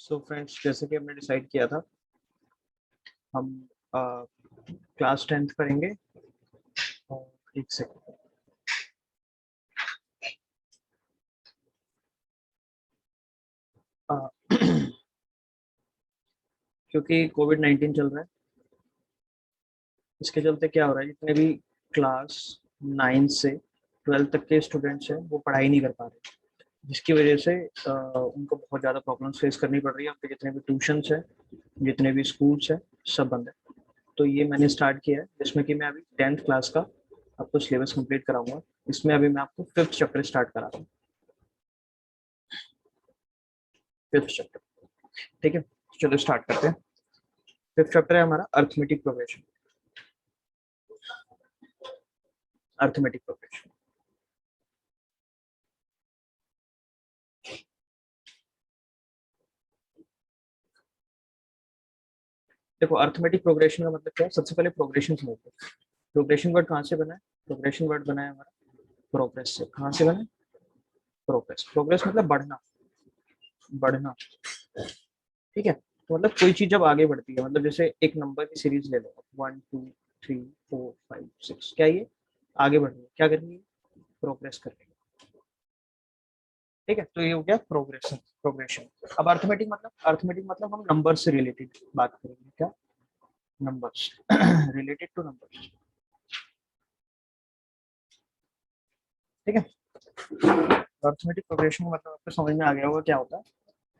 So friends, जैसे कि हमने डिसाइड किया था, हम क्लास 10th करेंगे। और एक सेकंड, क्योंकि कोविड-19 चल रहा है, इसके चलते क्या हो रहा है, जितने भी क्लास 9 से 12 तक के स्टूडेंट्स हैं वो पढ़ाई नहीं कर पा रहे, जिसकी वजह से उनको बहुत ज़्यादा प्रॉब्लम्स फेस करनी पड़ रही है। उनके जितने भी ट्यूशन्स हैं, जितने भी स्कूल्स हैं, सब बंद है। तो ये मैंने स्टार्ट किया है, जिसमें कि मैं अभी 10th क्लास का आपको सिलेबस कंप्लीट कराऊंगा। इसमें अभी मैं आपको 5th चैप्टर स्टार्ट करा रहा हूँ। 5th चैप्टर, ठीक है। चलो स्टार्ट करते हैं। 5th चैप्टर है हमारा अर्थमेटिक प्रोग्रेशन। अर्थमेटिक प्रोग्रेशन, देखो अर्थमेटिक प्रोग्रेशन का मतलब क्या है। सबसे पहले प्रोग्रेशन समझते हैं। प्रोग्रेशन वर्ड कहाँ से बना है? प्रोग्रेशन वर्ड बना है हमारा प्रोग्रेस से। कहाँ से बना है? प्रोग्रेस। प्रोग्रेस मतलब बढ़ना, बढ़ना, ठीक है। तो मतलब कोई चीज जब आगे बढ़ती है, मतलब जैसे एक नंबर की सीरीज ले लो, 1 2 3 4 5 6, क्या ये आगे बढ़ रही है? क्या कर रही है? प्रोग्रेस कर रही है, ठीक है। तो ये हो गया प्रोग्रेशन, प्रोग्रेशन। अब अर्थमेटिक मतलब, अर्थमेटिक मतलब हम नंबर से रिलेटेड बात करेंगे। क्या? नंबर्स रिलेटेड टू नंबर्स, ठीक है। अर्थमेटिक प्रोग्रेशन का मतलब आपको समझ में आ गया होगा क्या होता है,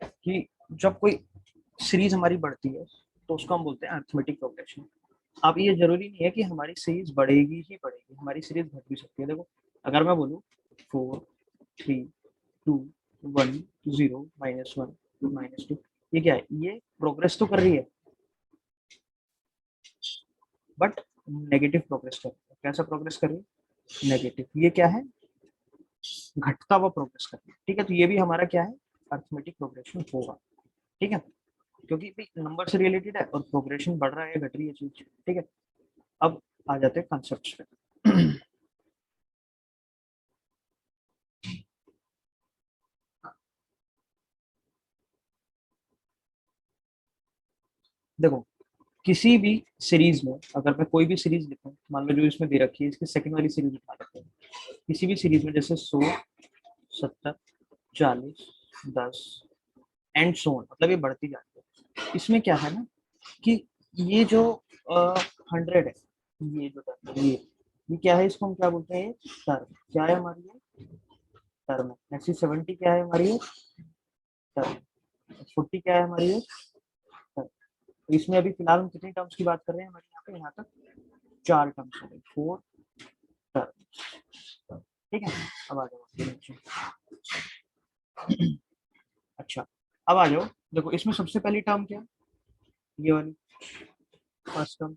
कि जब कोई सीरीज हमारी बढ़ती है तो उसको हम बोलते हैं अर्थमेटिक प्रोग्रेशन। अब ये जरूरी नहीं है कि हमारी सीरीज बढ़ेगी ही बढ़ेगी, हमारी सीरीज घट भी सकती है। देखो अगर मैं बोलूँ 4 3 2 1 0 -1 -2, ये क्या है? ये प्रोग्रेस तो कर रही है, बट नेगेटिव प्रोग्रेस कर रही है। कैसा प्रोग्रेस कर रही है? नेगेटिव। ये क्या है? घटता हुआ प्रोग्रेस कर रही है, ठीक है। तो ये भी हमारा क्या है? अर्थमेटिक प्रोग्रेशन होगा, ठीक है। क्योंकि नंबर से रिलेटेड है और प्रोग्रेशन बढ़ रहा है, घट रही है चीज, ठीक है। अब आ जाते हैं कॉन्सेप्ट्स पे। देखो किसी भी सीरीज में अगर मैं कोई भी सीरीज लिखूं, मान लो जो इसमें दे रखी है, इसकी सेकंड वाली सीरीज उठा लेते हैं। किसी भी सीरीज में जैसे 100 70 40 10 एंड सो ऑन, मतलब ये बढ़ती जाती है। इसमें क्या है ना, कि ये जो 100 है, ये जो टर्म है, ये क्या है? इसको हम क्या बोलते हैं? टर्म। क्या है हमारी? ये टर्म है। ऐसी 70 क्या है हमारी? ये टर्म। 40 क्या है हमारी? ये टर्म। तो इसमें अभी फिलहाल हम कितनी टर्म्स की बात कर रहे हैं? हमारे यहाँ पे यहाँ तक 4 टर्म्स हो गए, 4 टर्म, ठीक है। अब आ जाओ। अच्छा, अब आ जाओ। देखो इसमें सबसे पहली टर्म क्या है? ये वाली फर्स्ट टर्म,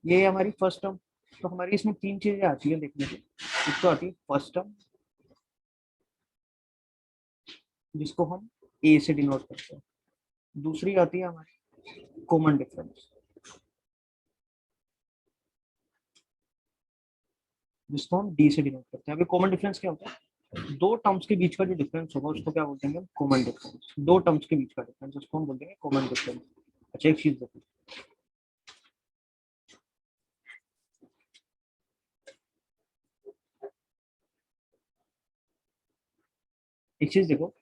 ये हमारी फर्स्ट टर्म। तो हमारी इसमें 3 चीजें आती है देखने को। एक तो आती है फर्स्ट टर्म, जिसको हम ए से डिनोट करते हैं। दूसरी आती है हमारी कॉमन डिफरेंस, जिसको हम डी से डिनोट करते हैं। अभी कॉमन डिफरेंस क्या होता है? दो टर्म्स के बीच का जो डिफरेंस होगा उसको क्या बोलते हैं? Common difference. दो टर्म्स के बीच का डिफरेंस उसको हम बोलते हैं कॉमन डिफरेंस। अच्छा एक चीज देखो, एक चीज देखो,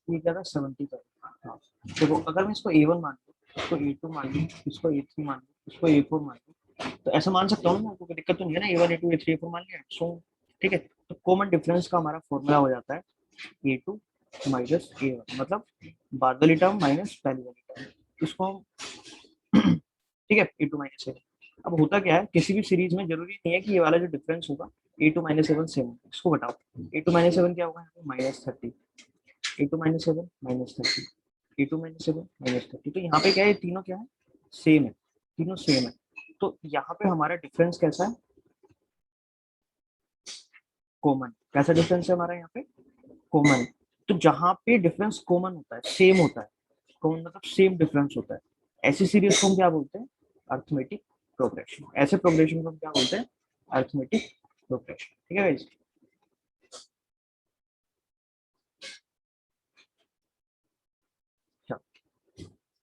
ये क्या था? 70 का। हाँ, देखो अगर मैं इसको A1 मान लूँ, इसको A2 मान लूँ, इसको A3 मान लूँ, इसको A4 मान लूँ, तो ऐसा मान सकता हूँ ना, आपको कोई दिक्कत तो नहीं है ना? A1 A2 A3 A4 मान लिया, सो ठीक है। तो कॉमन डिफरेंस का हमारा फॉर्मूला हो जाता है A2 माइनस A1, मतलब बाद वाली टर्म माइनस पहली वाली टर्म, इसको हम ठीक है, A2 माइनस A1। अब होता क्या है, किसी भी सीरीज में जरूरी नहीं है कि ये वाला जो डिफरेंस होगा A2 माइनस A1 सेम, इसको बताओ। A2 माइनस A1 क्या होगा? -30। A2 minus 7 -30, A2 minus 7 -30। तो यहाँ पे क्या है? तीनों क्या है? सेम है, तीनों सेम है। तो यहाँ पे हमारा डिफरेंस कैसा है? कॉमन। कैसा डिफरेंस है हमारा यहाँ पे? कॉमन। तो जहाँ पे डिफरेंस कॉमन होता है, सेम होता है, कॉमन मतलब सेम डिफरेंस होता है, ऐसी सीरीज को हम क्या बोलते हैं? Arithmetic progression. ऐसे प्रोग्रेशन को हम क्या बोलते हैं? अर्थमेटिक प्रोग्रेशन, ठीक है guys?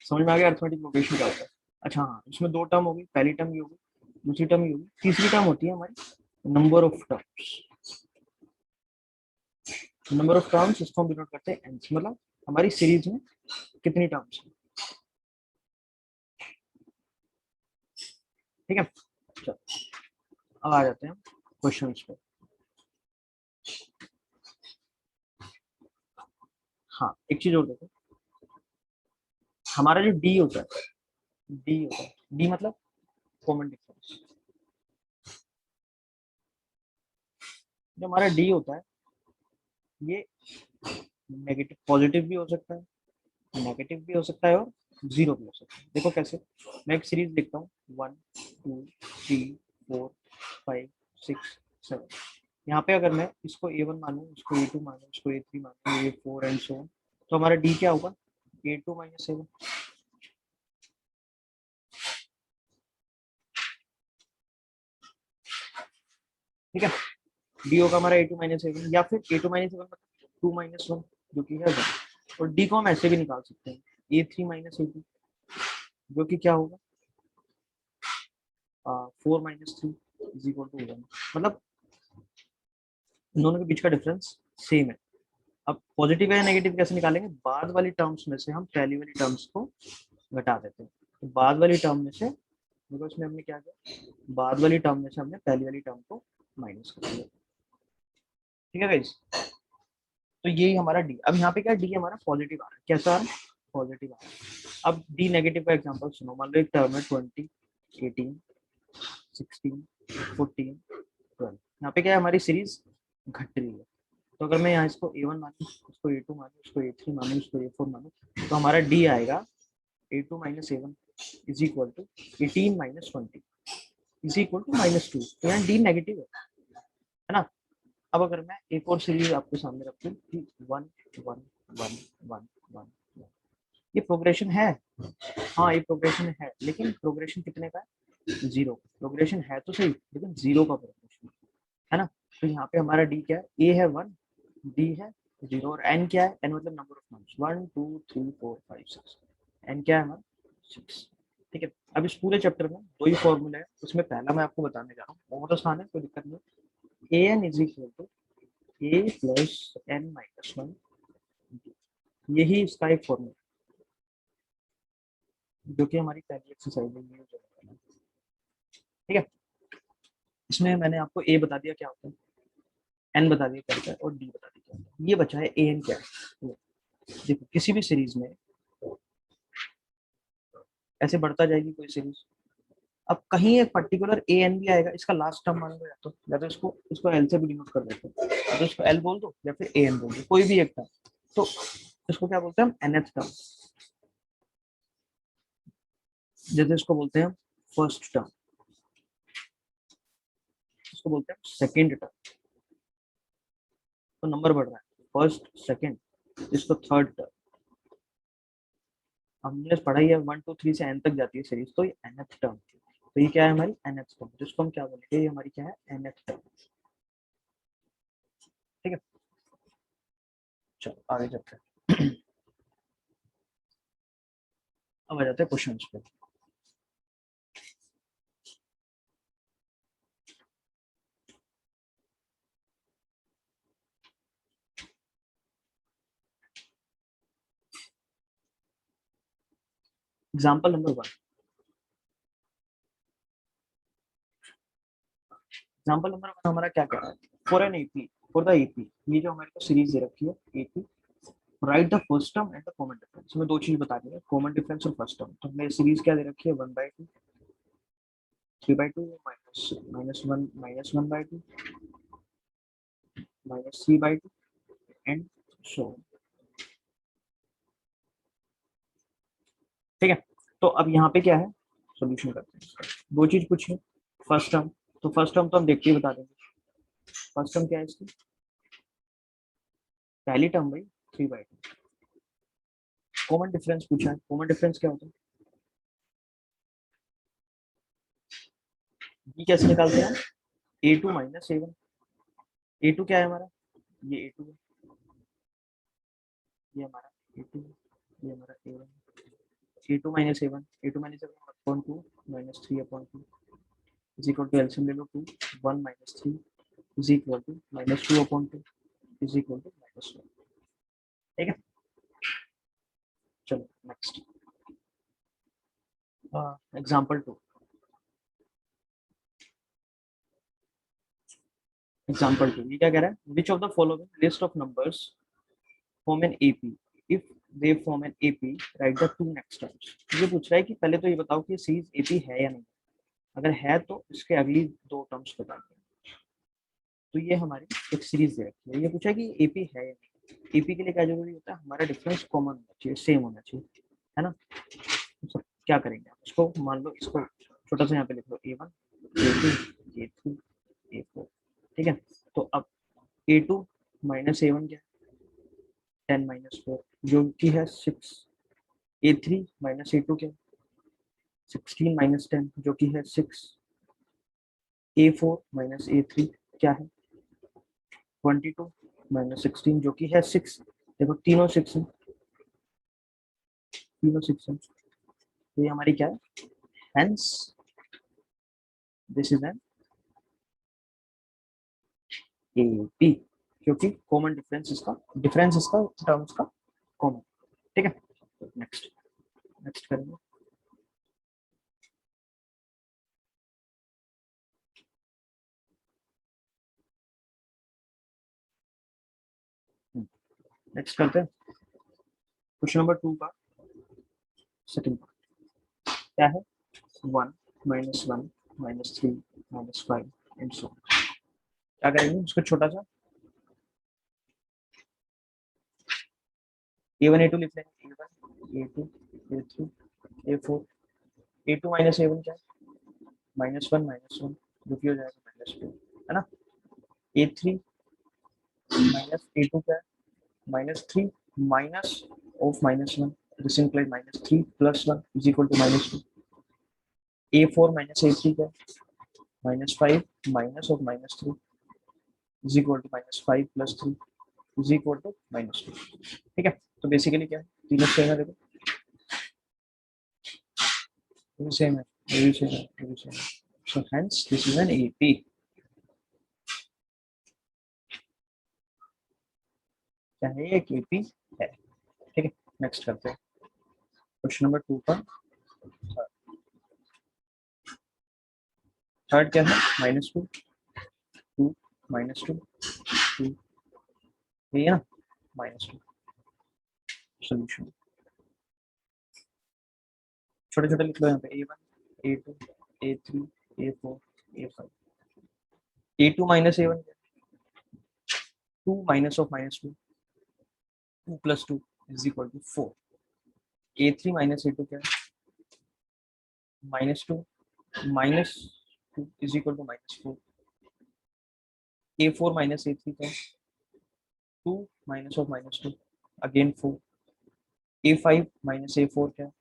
समझ में आ गया अर्थमेटिक प्रोग्रेशन क्या होता है? अच्छा हाँ, इसमें दो टर्म होगी, पहली टर्म ये होगी, दूसरी टर्म ये होगी, तीसरी टर्म होती है हमारी number of terms. Number of terms इसको हम डिनोट करते हैं एन, मतलब हमारी सीरीज में कितनी टर्म्स है। ठीक है, चलो अब आ जाते हैं क्वेश्चन पे। हाँ एक चीज और देखो, हमारा जो डी होता है, डी होता है, डी मतलब कॉमन डिफरेंस। जो हमारा डी होता है ये नेगेटिव पॉजिटिव भी हो सकता है, नेगेटिव भी हो सकता है और जीरो भी हो सकता है। देखो कैसे, मैं एक सीरीज लिखता हूँ 1 2 3 4 5 6 7। यहाँ पे अगर मैं इसको A1 मानूँ, इसको A2 मानूँ, इसको A3 मानूँ, A4 एंड सो ऑन, तो हमारा डी क्या होगा, A2 माइनस A1। ठीक है, डी होगा हमारा A2 माइनस A1, या फिर A2 माइनस A1 मतलब 2 माइनस 1 जो कि है 1। और डी को हम ऐसे भी निकाल सकते हैं, A3 माइनस A2 जो कि क्या होगा 4 माइनस 3 इज इक्वल टू 1। मतलब इन दोनों के बीच का डिफरेंस सेम है। अब पॉजिटिव या नेगेटिव कैसे निकालेंगे, बाद वाली टर्म्स में से हम पहली वाली टर्म्स को घटा देते हैं। तो बाद वाली टर्म में से, देखो इसमें हमने क्या किया, बाद वाली टर्म में से हमने पहली वाली टर्म को माइनस कर दिया। ठीक है गाइस, तो यही हमारा डी। अब यहाँ पे क्या डी हमारा पॉजिटिव आ रहा है, कैसा आ रहा है, पॉजिटिव आ रहा है। अब डी नेगेटिव का एग्जांपल सुनो, मान लो एक टर्म है 20 18 16 14 12। यहाँ पे क्या है, हमारी सीरीज घट रही है। तो अगर मैं यहाँ इसको A1 मानूँ, इसको A2 मानूँ, इसको A3 मानूँ, इसको A4 मानूँ, तो हमारा D आएगा A2 minus A1 is equal to 18 minus 20 is equal to -2। तो यहाँ D नेगेटिव है ना। अब अगर मैं एक और सीरीज आपके सामने रखूँ कि 1 1 1 1 1, ये प्रोग्रेशन है। हाँ ये प्रोग्रेशन है, लेकिन प्रोग्रेशन कितने का है, जीरो। प्रोग्रेशन है तो सही, लेकिन जीरो का प्रोग्रेशन है ना। तो यहाँ पे हमारा डी क्या है, ए है 1, डी है 0 और एन क्या है, एन मतलब नंबर ऑफ टर्म्स 1 2 3 4 5 6। एन क्या है हमारा 6। ठीक है, अब इस पूरे चैप्टर में दो ही फॉर्मूला है, उसमें पहला मैं आपको बताने जा रहा हूँ, बहुत आसान है, कोई दिक्कत नहीं। A N is equal to A plus N minus 1, यही इसका एक फॉर्मूला जो कि हमारी पहली एक्सरसाइज में यूज होगा। ठीक है, इसमें मैंने आपको ए बता दिया क्या होता है, एन बता दिया क्या होता है, और डी बता दिया क्या होता है। ये बचा है ए एन क्या है। देखो किसी भी सीरीज में ऐसे बढ़ता जाएगी कोई सीरीज, अब कहीं एक पर्टिकुलर ए एन भी आएगा, इसका लास्ट टर्म मान लो, या तो इसको इसको एल से भी डिनोट कर देते हैं, या तो इसको एल बोल दो या फिर ए एन बोल दो, कोई भी एक टर्म। तो इसको क्या बोलते हैं हम, एनएथ टर्म। जैसे इसको बोलते हैं फर्स्ट टर्म, इसको बोलते हैं सेकेंड टर्म। तो नंबर बढ़ रहा है, फर्स्ट सेकेंड, इसको थर्ड टर्म। हमने पढ़ा ही है 1 2 3 से एन तक जाती है सीरीज, तो ये एनएथ टर्म। तो ये क्या है हमारी एनएथ टर्म, जिसको हम क्या बोलेंगे, ये हमारी क्या है, एनएथ टर्म। ठीक है, चलो आगे चलते हैं। अब आ जाते हैं क्वेश्चन पे। एग्जाम्पल नंबर 1, एग्जाम्पल नंबर 1 हमारा क्या कह रहा है, for an AP, for the AP, ये जो हमारे को सीरीज दे रखी है AP, right the first term and the common difference. हमें दो चीज बता दी है, कॉमन डिफरेंस और फर्स्ट टर्म। तो हमें सीरीज क्या दे रखी है, 1/2 3/2 -1 -1/2 -3/2 एंड सो। ठीक है, तो अब यहाँ पे क्या है, सोल्यूशन करते हैं। दो चीज पूछी, फर्स्ट टर्म, तो फर्स्ट टर्म तो हम देख के ही बता देंगे। फर्स्ट टर्म क्या है इसकी, पहली टर्म भाई 3/2। कॉमन डिफरेंस पूछा है, कॉमन डिफरेंस क्या होता है, ये कैसे निकालते हैं, A2 माइनस A1। A2 क्या है हमारा, ये A2 है, ये हमारा A2 है, ये हमारा A1। a2 minus a1, a2 minus a1 upon 2 minus 3 upon 2 is equal to LCM ले लो 2 1 minus 3 is equal to minus 2 upon 2 is equal to minus 1। ठीक है, चलो नेक्स्ट एग्जांपल 2। एग्जांपल 2 ये क्या कह रहा है, विच of the following list of numbers form an AP, if they form an AP right the two next terms. ये पूछ रहा है कि पहले तो ये बताओ कि सीरीज एपी है या नहीं, अगर है तो इसके अगली दो टर्म्स बता दो। तो ये हमारी एक सीरीज दे रखी है, ये पूछा है कि एपी है या नहीं। एपी के लिए क्या जरूरी होता है, हमारा डिफरेंस कॉमन होना चाहिए, सेम होना चाहिए, है ना। तो क्या करेंगे आप इसको, मान लो इसको छोटा सा यहाँ पे लिख लो a1 a2 a3 a4। ठीक है, तो अब a2 माइनस a1 क्या है 10 माइनस 4 जो कि है 6, a3 माइनस a2 क्या 16 माइनस 10 जो कि है 6, a4 माइनस a3 क्या है 22 माइनस 16 जो कि है 6। देखो तीनों 6 हैं, तीनों 6 हैं, तो ये हमारी क्या है, hence this is an AP, क्योंकि कॉमन डिफरेंस इसका टर्म्स का कॉमन। ठीक है, नेक्स्ट नेक्स्ट करेंगे। नेक्स्ट करते हैं क्वेश्चन नंबर 2 का सेकंड पार्ट। क्या है 1 minus 1 minus 3 minus 5 and so. क्या करेंगे उसको छोटा सा a1 a2 लिख लेंगे, a1 a2 a3 a4 a2 minus a1 क्या है माइनस 1 जो कि हो जाएगा -2, है ना। a3 माइनस a2 क्या है -3 minus of -1 this implies -3 plus 1 is equal to -2। a4 minus a3 क्या है -5 minus of -3 is equal to -5 plus 3 is equal to -2। ठीक है, तो बेसिकली क्या है, तीनों सेम है, देखो ये भी सेम है, ये भी सेम है, ये भी सेम है, so hence this is an AP. क्या है, ये एपी है। ठीक है, नेक्स्ट करते हैं क्वेश्चन नंबर 2 का थर्ड क्या है -2 2 -2 2, ये है ना -2। सोल्यूशन छोटे छोटे लिख लो यहाँ पे a1 a2 a3 a4 a5। a2 minus a1 2 minus of -2 2 plus 2 is equal to 4। a3 minus a2 क्या है -2 minus 2 is equal to -4। a4 minus a3 क्या है 2 minus of -2 again 4। a5 minus a4 क्या है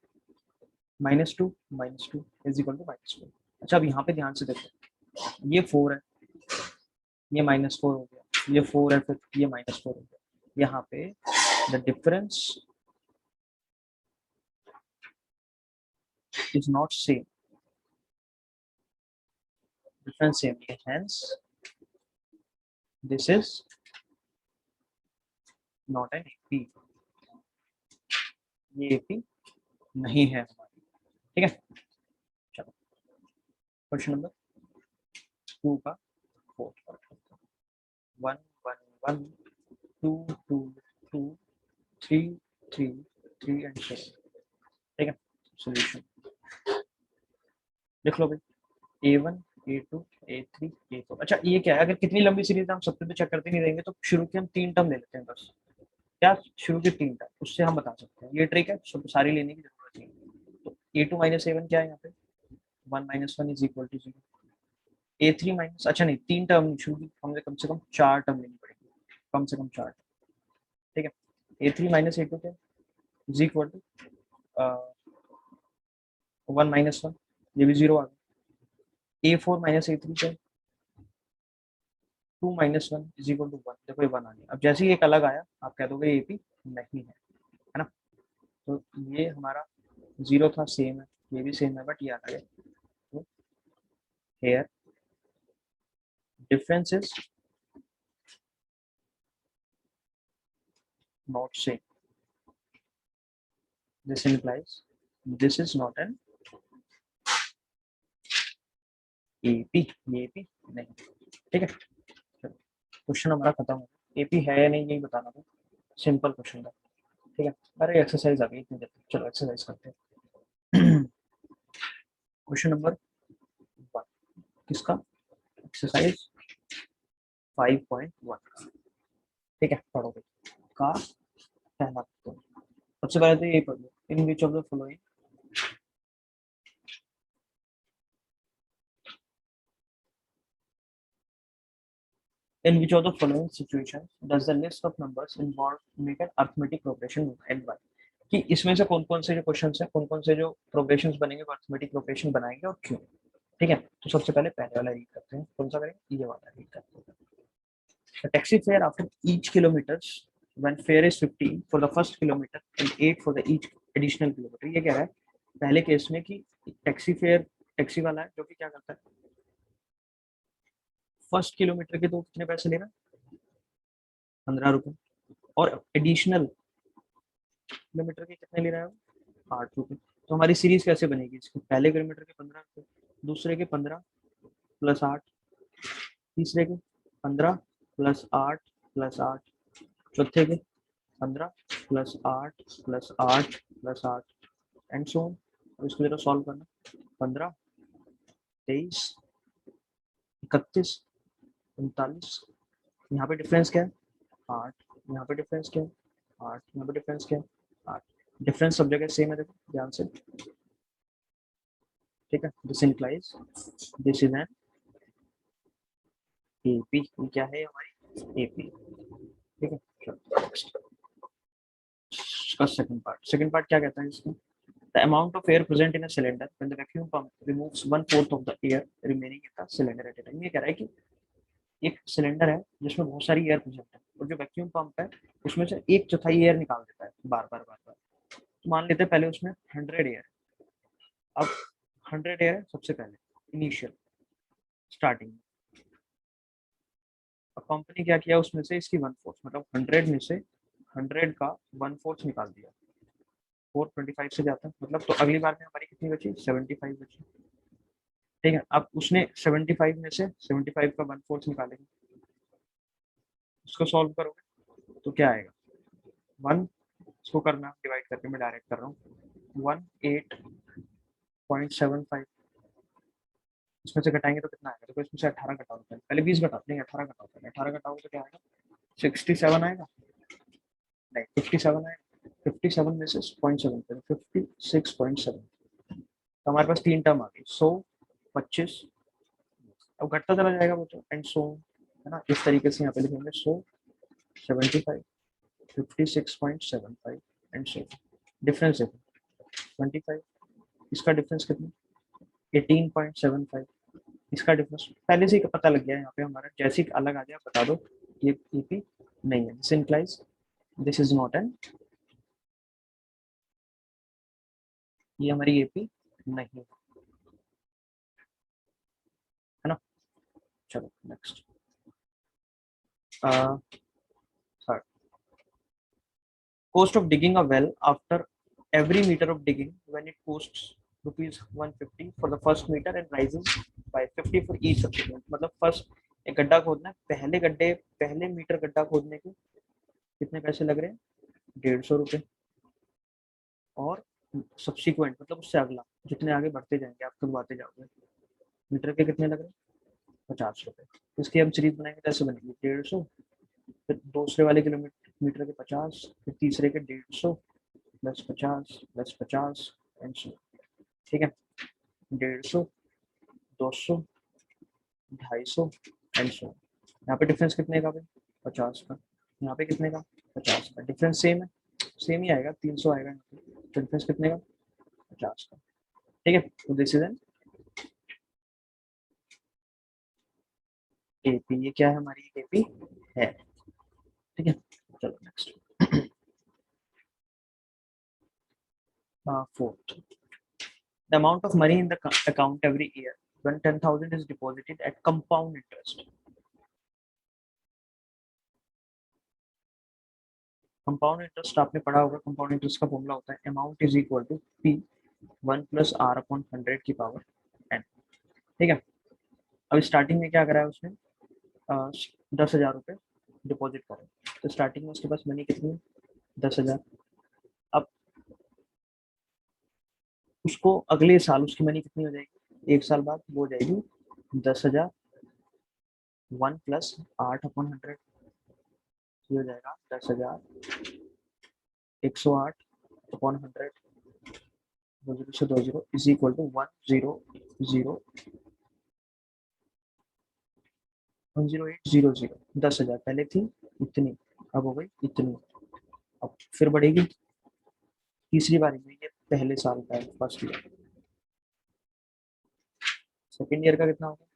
-2 इज इक्वल टू -4। अच्छा अब यहाँ पे ध्यान से देखो, ये 4 है, ये -4 हो गया, ये 4 है, फिर ये -4 हो गया। यहाँ पे the difference is not same, difference same है, hence this is not an AP, ये AP नहीं है हमारी। ठीक है, चलो क्वेश्चन नंबर 2 का फोर्थ पार्ट 1 1 1 2 2 2 3 3 3 एंड 7। ठीक है, सॉल्यूशन लिख लो भाई a1 a2 a3 a4। अच्छा ये क्या है, अगर कितनी लंबी सीरीज हम सबसे तो चेक करते नहीं रहेंगे, तो शुरू के हम 3 टर्म ले लेते हैं बस। क्या शुरू के 3 टर्म, उससे हम बता सकते हैं, ये ट्रिक है, सब सारी लेने की जरूरत नहीं। तो a2 माइनस a1 क्या है यहाँ पे 1 minus 1 is equal to 0। a3 minus, अच्छा नहीं 3 टर्म नहीं, शुरू की हमें कम से कम 4 टर्म लेनी पड़ेगी, कम से कम 4 टर्म। ठीक है, a3 माइनस a2 क्या इज इक्वल टू 1 माइनस 1, ये भी 0 आ गया। a4 माइनस a3 क्या 2 माइनस 1 इज इक्वल टू 1, देखो ये 1 आ गया। अब जैसे ही एक अलग आया आप कह दोगे एपी नहीं है, है ना। तो ये हमारा जीरो था, सेम है, ये भी सेम है, बट ये अलग है। तो here difference is not same, this implies this is not an AP, ये एपी नहीं। ठीक है, क्वेश्चन हमारा खत्म हो गया। एपी है या नहीं यही बताना था, सिंपल क्वेश्चन था। ठीक है, अरे एक्सरसाइज आ गई इतनी देर, चलो एक्सरसाइज करते हैं। क्वेश्चन नंबर 1 किसका, एक्सरसाइज 5.1। ठीक है, पढ़ोगे का पहला क्वेश्चन। सबसे पहले तो यही पढ़ लो, in which of the following in which of the following situations does the list of numbers involved make an arithmetic progression and why। कि इसमें से कौन कौन से जो क्वेश्चंस हैं, कौन कौन से जो प्रोग्रेशंस बनेंगे वो अरिथमेटिक प्रोग्रेशन बनाएंगे और क्यों। ठीक है, तो सबसे पहले पहले वाला रीड करते हैं, कौन सा करेंगे, ये वाला रीड करते हैं। The taxi fare after each kilometers when fare is 50 for the first kilometer and 8 for the each additional kilometer। ये कह रहा है पहले केस में कि टैक्सी फेयर, टैक्सी वाला है जो कि क्या करता है, फर्स्ट किलोमीटर के तो कितने पैसे ले रहा है, 15 रुपए, और एडिशनल किलोमीटर के कितने ले रहा है, 8 रुपए। तो हमारी सीरीज कैसे बनेगी इसकी, पहले किलोमीटर के 15 रुपए, दूसरे के 15 प्लस 8, तीसरे के 15 प्लस 8 प्लस 8, चौथे के 15 plus 8 plus 8 plus 8 and so on. अब इसको जरा सॉल्व करना, 15, 23, 31, 39, यहाँ पे डिफरेंस क्या है 8, यहाँ पे डिफरेंस क्या है 8, यहाँ पे डिफरेंस क्या है 8, डिफरेंस सब जगह सेम है, देखो ध्यान से। ठीक है, this implies this is an AP, क्या है हमारी एपी। ठीक है, चलो नेक्स्ट इसका सेकंड पार्ट क्या कहता है इसका, the amount of air present in a cylinder when the vacuum pump removes 1/4 of the air remaining in the cylinder at a time। ये कह रहा है कि एक सिलेंडर है जिसमें बहुत सारी एयर प्रेजेंट है और जो वैक्यूम पंप है उसमें से एक चौथाई एयर निकाल देता है बार बार बार बार। तो मान लेते हैं पहले उसमें 100 एयर, अब 100 एयर है सबसे पहले इनिशियल स्टार्टिंग में, अब कंपनी क्या किया उसमें से इसकी 1/4 मतलब 100 में से 100 का 1/4 निकाल दिया, 425 से जाता है मतलब, तो अगली बार में हमारी कितनी बची 75 बची। ठीक है, अब उसने 75 में से 75 का 1/4 निकालेंगे, उसको सॉल्व करोगे तो क्या आएगा 1, इसको करना डिवाइड करके मैं डायरेक्ट कर रहा हूँ 18.75, इसमें से घटाएंगे तो कितना आएगा, तो इसमें से 18 घटाओ, पहले 20 घटाते हैं, 18 घटाओ, 18 घटाओगे तो क्या आएगा 67 आएगा, नहीं 57 आएगा, 57 में से 0.7 56.7, तो हमारे पास 3 टर्म आ गई 100, 25, अब घटता चला जाएगा वो तो एंड सो है ना, इस तरीके से यहाँ पे लिखेंगे 100, 75, 56.75 एंड सो। डिफरेंस देखो 25, इसका डिफरेंस कितना 18.75, इसका डिफरेंस पहले से ही पता लग गया है यहाँ पे हमारा, जैसे ही अलग आ जाए बता दो ये ईपी नहीं है, this implies this is not N, ये हमारी एपी नहीं है ना। चलो next third, cost of digging a well after every meter of digging when it costs rupees 150 for the first meter and rises by 50 for each subsequent। मतलब first एक गड्ढा खोदना है, पहले मीटर गड्ढा खोदने के कितने पैसे लग रहे हैं 150 रुपए, और सब्सिक्वेंट मतलब उससे अगला जितने आगे बढ़ते जाएंगे आप खुदवाते जाओगे मीटर के कितने लग रहे हैं 50 रुपए। इसकी हम सीरीज बनाएंगे कैसे बनेगी 150, फिर दूसरे वाले किलोमीटर मीटर के 50, फिर तीसरे के 150 प्लस 50 प्लस 50 एंड सो। ठीक है, 150, 200, 250 एंड सो। यहाँ पे डिफरेंस कितने का भाई 50 का, यहाँ पे कितने का 50 का, डिफरेंस सेम है, सेम ही आएगा 300 आएगा यहाँ पे, तो डिफरेंस कितने का 50 का। ठीक है, तो दिस इज एन एपी, ये क्या है हमारी एपी है। ठीक है, चलो next fourth, The amount of money in the account every year when 10,000 is deposited at compound interest. Compound interest आपने पढ़ा होगा, कंपाउंड इंटरेस्ट का फॉर्मूला होता है amount is equal to P 1+r/100 की पावर n। ठीक है, अब स्टार्टिंग में क्या करा है उसने, 10,000 रुपये डिपॉजिट करा, तो स्टार्टिंग में उसके पास मनी कितनी है, 10,000। अब उसको अगले साल उसकी मनी कितनी हो जाएगी, एक साल बाद वो हो जाएगी 10,000 1+8/100, ये हो जाएगा 10,000 108/100 0 से 20 इज इक्वल टू 10800। 10,000 पहले थी इतनी, अब हो गई इतनी, अब फिर बढ़ेगी तीसरी बारी में, ये पहले साल का है, फर्स्ट ईयर। सेकेंड ईयर का कितना होगा,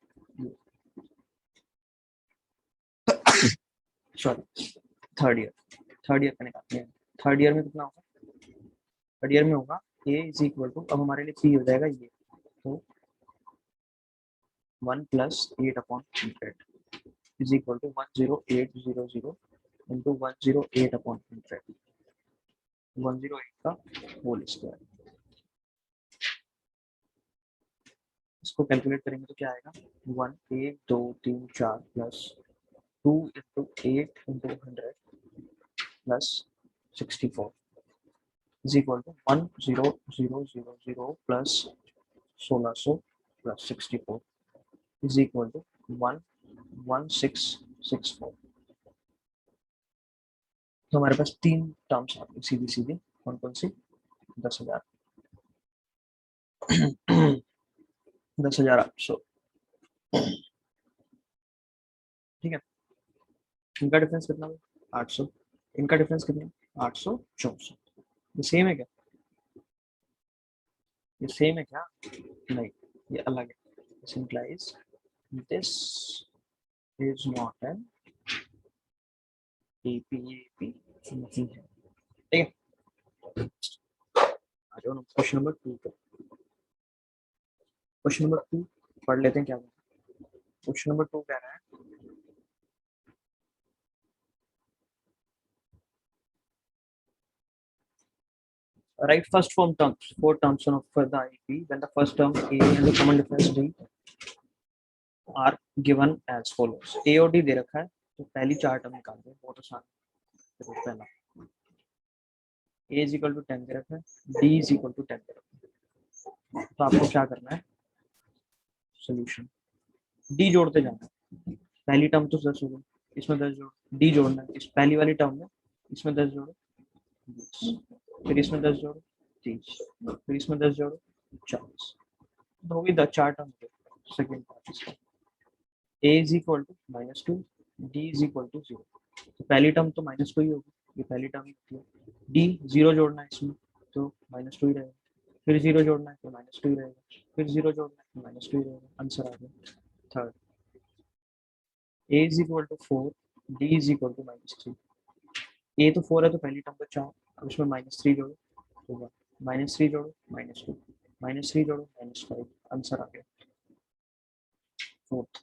सॉरी थर्ड ईयर का निकालते हैं। थर्ड ईयर में कितना होगा, थर्ड ईयर में होगा ए इज इक्वल टू, अब हमारे लिए पी हो जाएगा ये, तो 1+8/100 इज इक्वल टू 10800 इंटू 108/100, 108 का होल स्क्वायर। इसको कैलकुलेट करेंगे तो क्या आएगा, 1 1 2 3 4 plus 2 into 8 into 100 plus 64 is equal to 10000 plus 1600 plus 64 is equal to 11664। तो हमारे पास तीन टर्म्स आ गई सीधी सीधी, कौन कौन सी, 10,000 10,800, ठीक है। इनका डिफरेंस कितना है, 800, इनका डिफरेंस कितना है, 864। ये सेम है क्या, ये सेम है क्या, नहीं ये अलग है। This implies this is not an एपीएपी नहीं है, ठीक है। आ जाओ क्वेश्चन नंबर 2 पे। क्वेश्चन नंबर 2 पढ़ लेते हैं क्या। क्वेश्चन नंबर 2 कह रहा है, write first form terms, 4 terms of the IP when the first term A and the common difference D are given as follows। A और D दे रखा है, तो पहली 4 टर्म निकाल दो, बहुत आसान है। पहला A is equal to 10 दे रखा है, D is equal to 10 दे रखा है, तो आपको क्या करना है, सोल्यूशन D जोड़ते जाना है। पहली टर्म तो 10 हो गई, इसमें 10 जोड़ो, D जोड़ना है इस पहली वाली टर्म में, इसमें 10 जोड़ो 20, फिर इसमें 10 जोड़ो 30, फिर इसमें 10 जोड़ो 40, तो होगी 4 टर्म। सेकेंड पार्ट इसका a is equal to -2, d is equal to 0, तो पहली टर्म तो -2 ही होगी, ये पहली टर्म ही होती है। d 0 जोड़ना है इसमें तो -2 ही रहेगा, फिर 0 जोड़ना है तो -2 ही रहेगा, फिर 0 जोड़ना है तो -2 ही रहेगा, आंसर आ गया। Third a is equal to 4, d is equal to -3, a तो 4 है तो पहली टर्म तो 4, अब इसमें -3 जोड़ो तो 1, -3 जोड़ो -2, -3 जोड़ो -5, आंसर आ गया। Fourth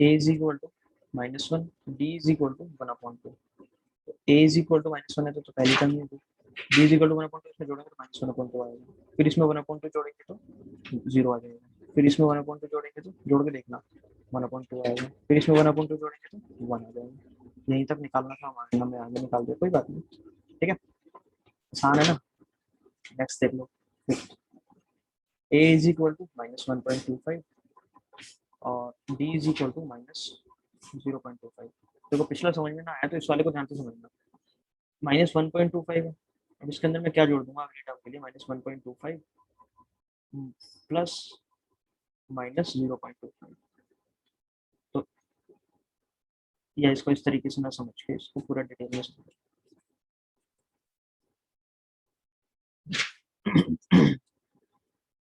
a is equal to -1, d is equal to 1/2, तो a is equal to -1 है तो पहली टर्म ही होगी, d is equal to 1/2 इसमें जोड़ेंगे तो -1/2 आएगा, फिर इसमें 1/2 जोड़ेंगे तो 0 आ जाएगा, फिर इसमें 1/2 जोड़ेंगे तो जोड़ के देखना 1/2 आएगा, फिर इसमें 1/2 जोड़ेंगे तो 1 आ जाएगा। यहीं तक निकालना था हमारे, हमने आगे निकाल दिया, कोई बात नहीं, ठीक है, आसान है ना। नेक्स्ट देख लो, a is equal to -1.25 और d is equal to -0.25। देखो पिछला समझ में ना आया तो इस वाले को ध्यान से समझना। -1.25 है, अब इसके अंदर मैं क्या जोड़ दूंगा अगली टर्म के लिए, -1.25 प्लस -0.25, तो या इसको इस तरीके से ना समझ के इसको पूरा डिटेल में समझ।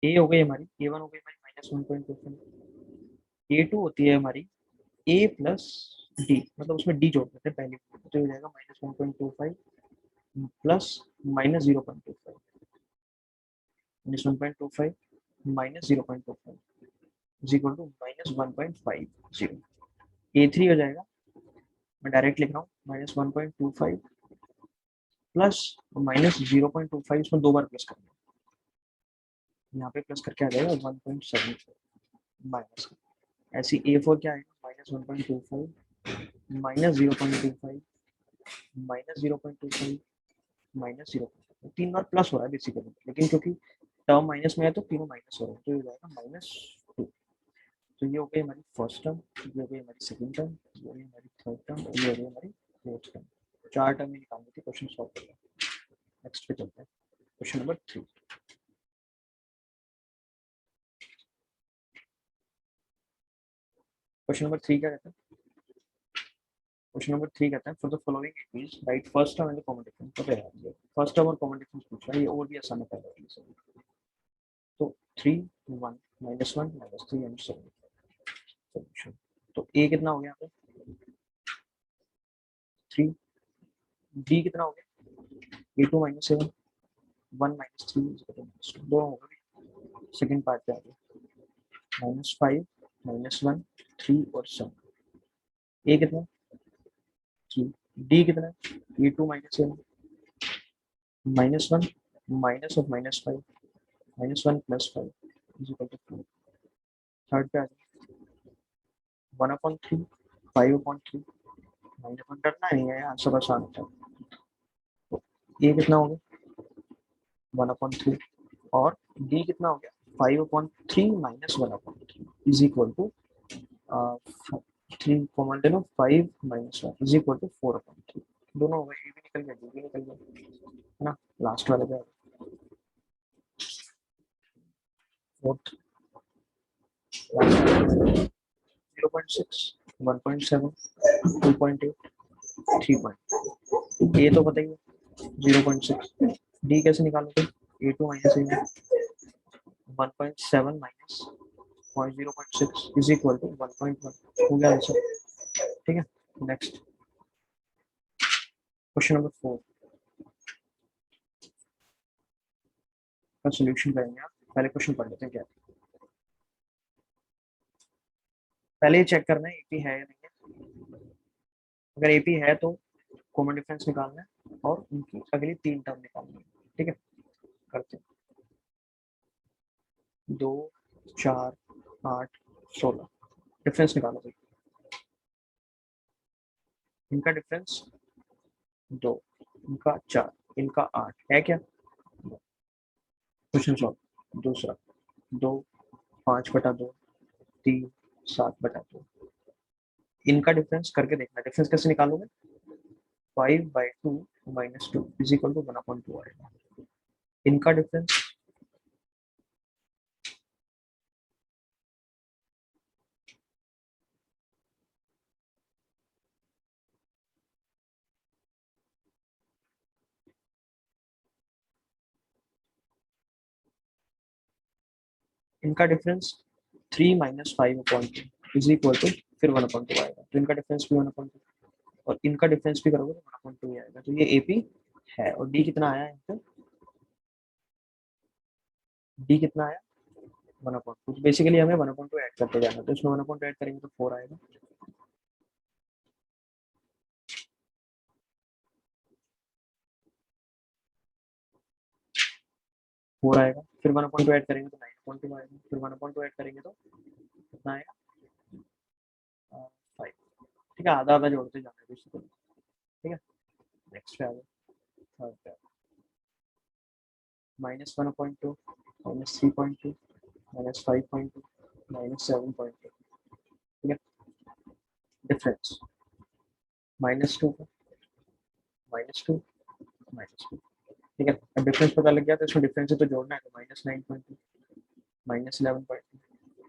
ए हो गई हमारी, A1 हो गई हमारी -1.25, A2 होती है हमारी A प्लस डी, मतलब उसमें डी जोड़ देते हैं पहले, तो हो जाएगा -1.25 plus minus 0.25 minus 1.25 minus 0.25 is equal to minus 1.50। A3 हो जाएगा, मैं डायरेक्ट लिख रहा हूँ, माइनस 1.25 प्लस माइनस 0.25, इसमें दो बार प्लस करना है, यहाँ पे प्लस करके आ जाएगा 1.7 माइनस। ऐसी A4 क्या आएगा, माइनस 1.25 माइनस 0.25 माइनस 0.25 माइनस 0.25, तीन बार प्लस हो रहा है बेसिकली, लेकिन क्योंकि टर्म माइनस में है तो तीनों माइनस हो रहे हैं, तो ये हो जाएगा -2। तो ये हो गई हमारी फर्स्ट टर्म, ये हो गई हमारी सेकंड टर्म, ये हो गई हमारी थर्ड टर्म, ये हो गई हमारी फोर्थ टर्म। चार टर्म में निकालनी थी, क्वेश्चन सॉल्व करना। नेक्स्ट पे चलते हैं, क्वेश्चन नंबर 3। क्वेश्चन नंबर 3 क्या कहता है, क्वेश्चन नंबर 3 कहता है for the following equation right first term and the common difference. तो यार फर्स्ट टर्म और कॉमन डिफरेंस पूछ रहा है, ये और भी आसान है पहले से। तो 3 1 -1 -3 एंड सो सॉल्यूशन। तो ए कितना हो गया यहाँ पे 3, डी कितना हो गया A2 -7 1 -3 दो होगा। सेकंड पार्ट पे आ गया -5 -1 3 और 7। ए कितना 3, डी कितना A2 -7 -1 minus of -5 -1 +5 is equal to 4। Third पे आ गया 1/3 5/3 -1 करना नहीं है यार, सब आसान होता है। तो ए कितना हो गया 1/3 और डी कितना हो गया 5/3 -1/3 इज इक्वल टू 3 कॉमन ले लो 5 -1 इज इक्वल टू 4/3। दोनों हो गए, ए भी निकल गया डी भी निकल गया, है ना। लास्ट वाले पे 0.6 1.7 2.8 3. ए तो पता ही है 0.6, डी कैसे निकालोगे A2 -A 1.7 minus 0.6 is equal to 1.1 हो गया आंसर। ठीक है, नेक्स्ट क्वेश्चन नंबर 4 का सॉल्यूशन करेंगे। आप पहले क्वेश्चन पढ़ लेते हैं क्या, पहले ही चेक करना है एपी है या नहीं है। अगर एपी है तो कॉमन डिफरेंस निकालना है और उनकी अगली तीन टर्म निकालनी है। ठीक है, करते हैं। 2 4 8 16 डिफरेंस निकालो भाई। इनका डिफरेंस 2, इनका 4, इनका 8 है क्या। Question solve. दूसरा 2 5/2 3 7/2, इनका डिफरेंस करके देखना। डिफरेंस कैसे निकालोगे 5/2 -2 इज इक्वल टू 1/2 आएगा। इनका डिफरेंस 3 -5/2 इज इक्वल टू फिर 1/2 आएगा। तो इनका डिफरेंस भी 1/2 और इनका डिफरेंस भी करोगे तो 1/2 ही आएगा। तो ये एपी है। और डी कितना आया यहाँ पे, डी कितना आया 1/2। तो बेसिकली हमें 1/2 ऐड करते जाना, तो इसमें 1/2 ऐड करेंगे तो 4 आएगा। फोर आएगा, फिर 1/2 ऐड करेंगे तो 9/2 आएगा, फिर 1/2 ऐड करेंगे तो कितना आएगा 5। ठीक है, आधा आधा जोड़ते जाना है बेसिकली। ठीक है, नेक्स्ट पे आ गया थर्ड पे -1/2 -3.2 -5.2 -7.2। ठीक है, डिफरेंस -2 -2 -2। ठीक है, अब डिफरेंस पता लग गया तो इसमें डिफरेंस है तो जोड़ना है, तो -9.2 -11.2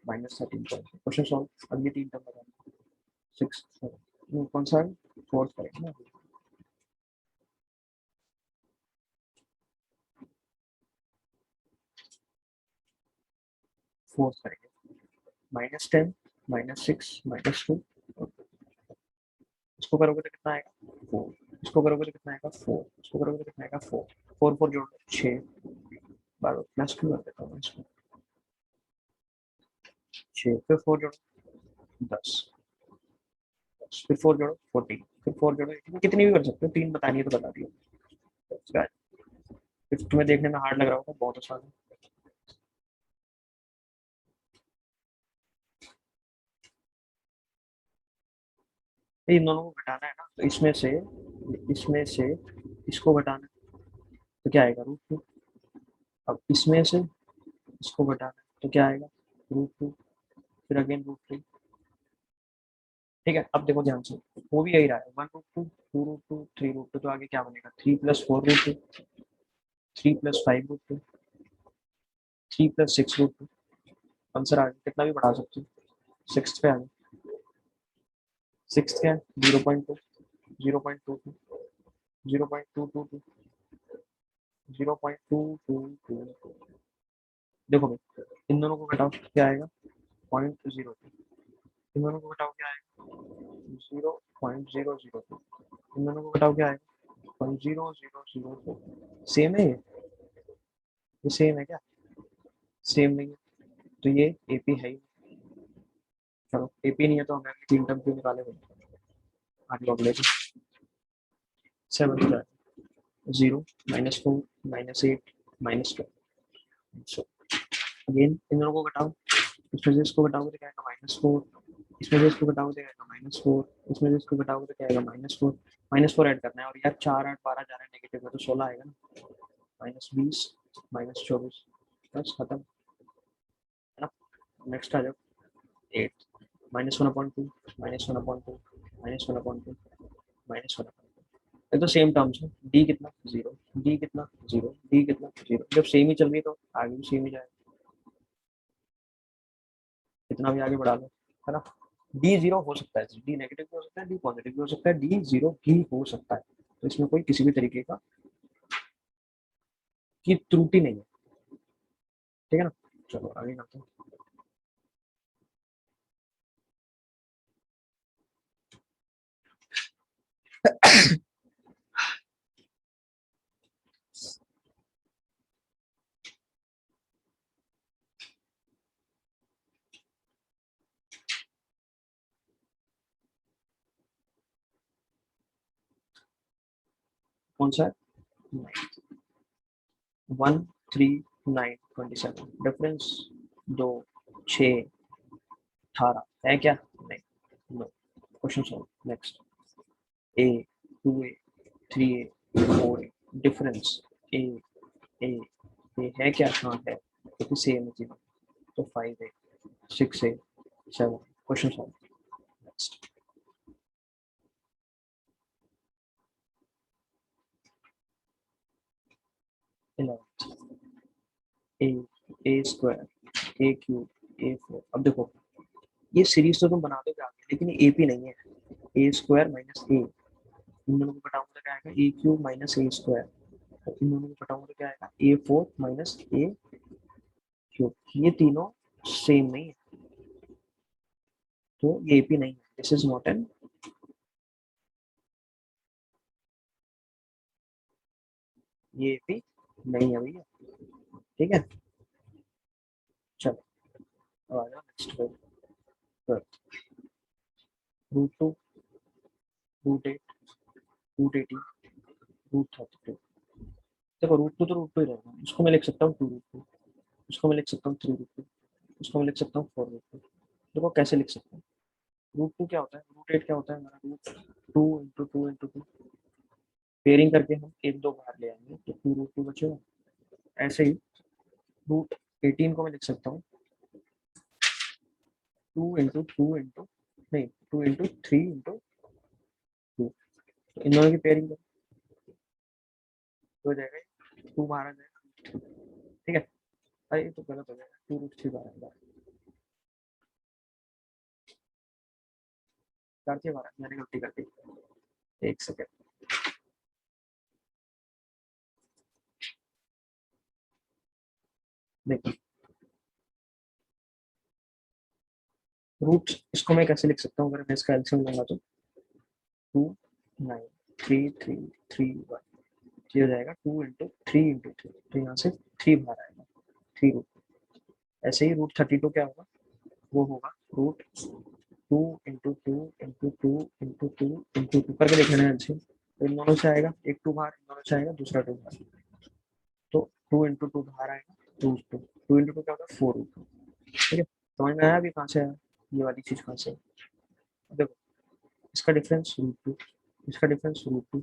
-13.2। Question solve. अब ये तीन टर्म लगाना 6 कौन सा है फोर्थ करेंगे ना। फोर्थ करेंगे -10 -6 -2, इसको करोगे तो कितना आएगा 4। इसको करोगे तो कितना आएगा 4, इसको करोगे तो कितना आएगा 4, 4 4 जोड़ 6, बार प्लस 2 कर देता हूँ इसको, 6 फिर 4 जोड़ो 10, फिर 4 जोड़ो 14, फिर 4 जोड़ो 18, कितनी भी कर सकते हो, 3 बतानी है तो बता दियो। फिर तुम्हें देखने में हार्ड लग रहा होगा, बहुत आसान है। इन दोनों को घटाना है ना, तो इसमें से इसको घटाना है, तो क्या आएगा रूट 2। अब इसमें से इसको घटाना है तो क्या आएगा रूट 2, फिर अगेन रूट 3। ठीक है, अब देखो ध्यान से, वो भी यही रहा है, 1 रूट 2, 2 रूट 2, 3 रूट 2, तो आगे क्या बनेगा 3 + 4 रूट 2, 3 + 5 रूट 2, 3 + 6 रूट 2। आंसर आ गया, कितना भी बढ़ा सकते हो, सिक्स पे आ गया। सिक्स क्या है 0.2, 0.22, 0.222, 0.222। देखो भाई, इन दोनों को घटाओ क्या आएगा 0.02, इन दोनों को घटाओ क्या आएगा 0.002, इन दोनों को घटाओ क्या आएगा 0.0004। सेम है ये सेम है क्या, सेम नहीं है, तो ये एपी है ही। चलो एपी नहीं है तो हमें अगली 3 टर्म क्यों निकाले हुए, आगे अगले 7 क्या है 0 -4 -8 -12। सो अगेन इन दोनों को घटाओ, इसमें से इसको घटाओगे तो क्या आएगा -4, इसमें से इसको घटाओगे तो क्या आएगा -4, इसमें से इसको घटाओगे तो क्या आएगा -4, -4 ऐड करना है, और यार 4 8 12 जा रहा है नेगेटिव में, तो 16 आएगा ना, -20 -24, बस खत्म है ना। नेक्स्ट आ जाओ 8, -1/2, -1/2, -1/2, -1/2। ये तो सेम टर्म्स है, डी कितना 0, डी कितना 0, डी कितना 0, जब सेम ही चल रही है तो आगे भी सेम ही जाएगा, कितना भी आगे बढ़ा लो, है ना। डी 0 हो सकता है, डी नेगेटिव भी हो सकता है, डी पॉजिटिव भी हो सकता है, डी 0 भी हो सकता है, तो इसमें कोई किसी भी तरीके का की त्रुटि नहीं है, ठीक है ना। चलो आगे करते हैं। कौन सा है 1 3 9 27, डिफरेंस 2 6 18 है क्या, नहीं, नो। क्वेश्चन सॉल्व नेक्स्ट, ए 2a 3a 4a, डिफरेंस ए ए ए है क्या, हाँ है, क्योंकि सेम है तीनों, तो 5a 6a 7। Question solve next, 11 ए ए स्क्वायर ए क्यूब ए 4। अब देखो ये सीरीज तो तुम बना दोगे आगे, लेकिन ये एपी नहीं है, ए स्क्वायर माइनस ए, इन दोनों को घटाऊंगा तो क्या आएगा ए क्यूब माइनस ए स्क्वायर, तो इन दोनों को घटाऊंगा तो क्या आएगा ए 4 माइनस ए क्यूब, ये तीनों सेम नहीं है, तो ये एपी नहीं है, दिस इज नॉट एन, ये एपी नहीं है भैया, ठीक है। चलो अब आ जाओ नेक्स्ट पे, √2 √8 √18 √32। देखो √2 तो √2 ही रहेगा, इसको मैं लिख सकता हूँ 2√2, इसको मैं लिख सकता हूँ 3√2, इसको मैं लिख सकता हूँ 4√2। देखो कैसे लिख सकता हूँ, √2 क्या होता है, √8 क्या होता है हमारा, √2 × 2 × 2 पेयरिंग करके हम एक दो बाहर ले आएंगे तो 2√2 बचेगा। ऐसे ही √18 को मैं लिख सकता हूँ 2 × 2 × नहीं 2 × 3 × 2, तो इन दोनों की पेयरिंग हो जाएगा, 2 बाहर आ जाएगा, ठीक है। अरे ये तो गलत हो जाएगा, 2√3 बाहर आएगा, करती है बाहर, मैंने गलती कर दी, एक सेकेंड। देखो रूट इसको मैं कैसे लिख सकता हूँ, अगर मैं इसका एलसीएम लूंगा तो 2 9 3 3 3 1, ये हो जाएगा 2 इंटू 3 इंटू 3, तो यहाँ से 3 बाहर आएगा, 3 रूट। ऐसे ही √32 क्या होगा, वो होगा √2 इंटू 2 इंटू 2 इंटू 2 इंटू 2 करके देख लेना आंसर। तो इन दोनों से आएगा, एक 2 बाहर, इन दोनों से आएगा दूसरा 2 बाहर, तो 2 इंटू 2 बाहर आएगा, 2 2 इंटू 2 क्या होगा 4 रूट। ठीक है, समझ में आया अभी कहाँ से आया ये वाली चीज़, कहाँ से? देखो इसका डिफरेंस √2, इसका डिफरेंस √2,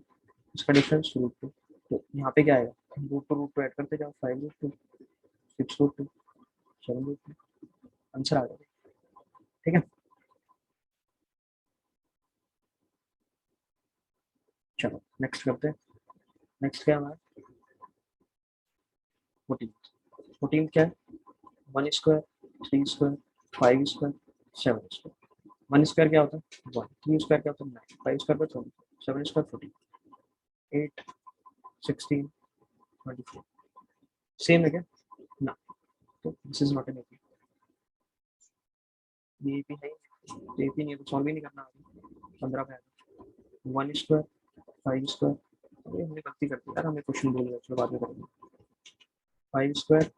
इसका डिफरेंस √2, तो यहाँ पे क्या आएगा, √2 ऐड करते जाओ, 5√2, 6√2, 7√2, आंसर आ जाएगा। ठीक है, चलो नेक्स्ट करते हैं। नेक्स्ट क्या है हमारा, 14 क्या है, 1 square, 3 square, 5 square, 7 square. 1 square क्या होता है 1, 3 स्क्वायर क्या होता है 9, 5 स्क्वायर पर 20, 7 स्क्वायर 14, 8 16 24। सेम है क्या ना, तो this is not an AP, ये एपी है, तो एपी नहीं है तो सॉल्व ही नहीं करना। 15 पे आएगा 1 स्क्वायर, 5 स्क्वायर, अरे हमने गलती कर दी यार, हमें क्वेश्चन बोल दिया, चलो बाद में करेंगे। 5 स्क्वायर,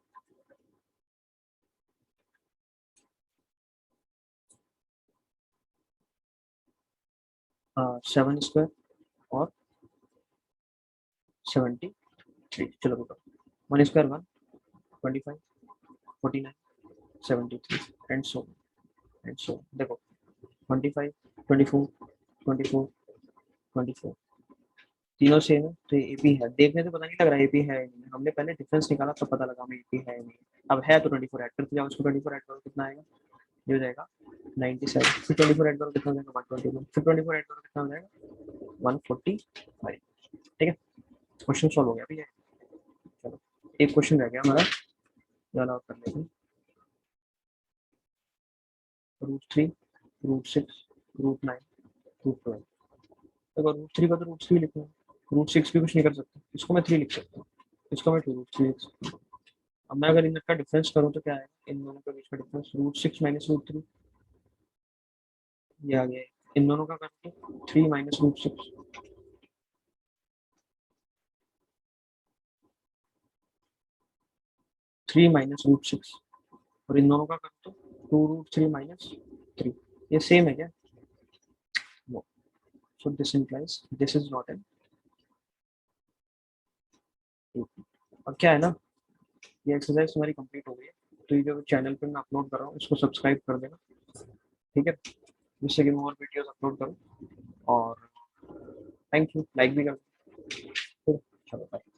7 स्क्वायर और 73, चलो बताओ 1 square 1, 25, 49, 73 and so and so. देखो 25, 24, 24, 24 तीनों सेम है, तो एपी है। देखने से पता नहीं लग रहा एपी है नहीं, हमने पहले डिफरेंस निकाला तो पता लगा हमें एपी है नहीं। अब है तो 24 ऐड करते जाओ, उसको 24 ऐड करो कितना आएगा, ये हो जाएगा 97, फिर 24 ऐड करो कितना हो जाएगा 121, फिर 24 ऐड करो कितना हो जाएगा 145। ठीक है, क्वेश्चन सॉल्व हो गया भैया। चलो एक क्वेश्चन रह गया हमारा, ज़्यादा कर लेते हैं। √3, √6, √9, √12। अगर √3 का तो √3 लिखूँ, √6 भी कुछ नहीं कर सकते, इसको मैं 3 लिख सकता हूँ, इसको मैं 2√3 लिख सकता हूँ। अब मैं अगर इनका डिफरेंस करूँ तो क्या है, इन दोनों के बीच का डिफरेंस √6 माइनस √3, ये आ गया। इन दोनों का करके 3 माइनस √6, 3 माइनस √6, और इन दोनों का कर तो 2√3 माइनस 3, ये सेम है क्या, no, so this implies this is not an. अब क्या है ना, ये एक्सरसाइज तुम्हारी कंप्लीट हो गई है, तो ये जो चैनल पे मैं अपलोड कर रहा हूँ इसको सब्सक्राइब कर देना, ठीक है, जिससे कि मैं और वीडियोस अपलोड करूँ। और थैंक यू, लाइक भी कर दो। चलो बाय।